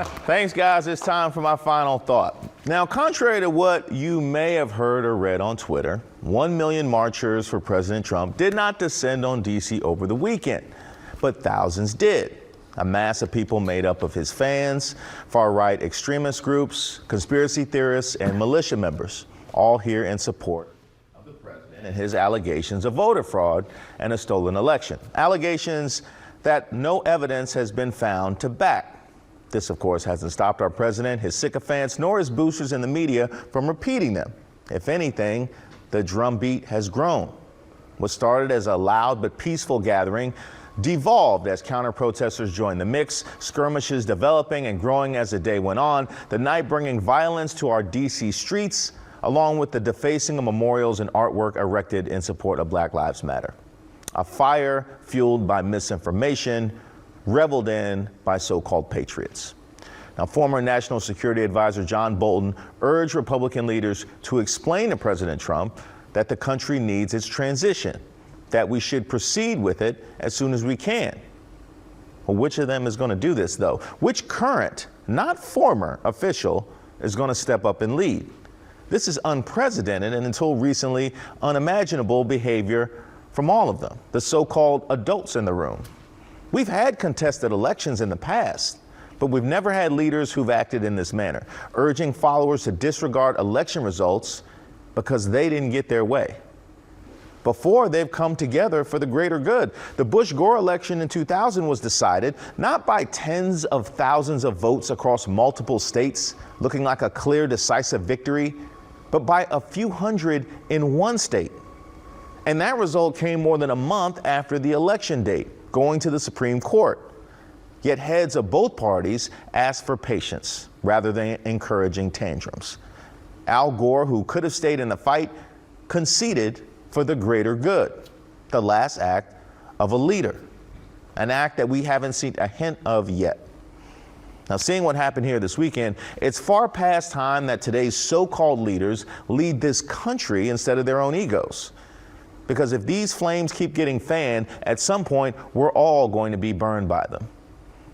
Thanks, guys. It's time for my final thought. Now, contrary to what you may have heard or read on Twitter, 1 million marchers for President Trump did not descend on D.C. over the weekend, but thousands did. A mass of people made up of his fans, far-right extremist groups, conspiracy theorists, and militia members, all here in support of the president and his allegations of voter fraud and a stolen election. Allegations that no evidence has been found to back. This, of course, hasn't stopped our president, his sycophants, nor his boosters in the media from repeating them. If anything, the drumbeat has grown. What started as a loud but peaceful gathering devolved as counter-protesters joined the mix, skirmishes developing and growing as the day went on, the night bringing violence to our D.C. streets, along with the defacing of memorials and artwork erected in support of Black Lives Matter. A fire fueled by misinformation, reveled in by so-called patriots. Now, former National Security Advisor John Bolton urged Republican leaders to explain to President Trump that the country needs its transition, that we should proceed with it as soon as we can. Well, which of them is going to do this, though? Which current, not former, official is going to step up and lead? This is unprecedented and until recently unimaginable behavior from all of them, the so-called adults in the room. We've had contested elections in the past, but we've never had leaders who've acted in this manner, urging followers to disregard election results because they didn't get their way. Before, they've come together for the greater good. The Bush-Gore election in 2000 was decided not by tens of thousands of votes across multiple states, looking like a clear, decisive victory, but by a few hundred in one state. And that result came more than a month after the election date, going to the Supreme Court. Yet heads of both parties asked for patience rather than encouraging tantrums. Al Gore, who could have stayed in the fight, conceded for the greater good, the last act of a leader, an act that we haven't seen a hint of yet. Now, seeing what happened here this weekend, it's far past time that today's so-called leaders lead this country instead of their own egos. Because if these flames keep getting fanned, at some point, we're all going to be burned by them.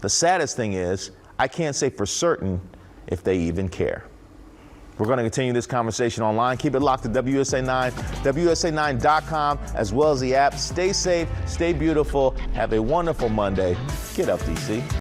The saddest thing is, I can't say for certain if they even care. We're going to continue this conversation online. Keep it locked to WUSA 9, WUSA9.com, as well as the app. Stay safe, stay beautiful, have a wonderful Monday. Get up, DC.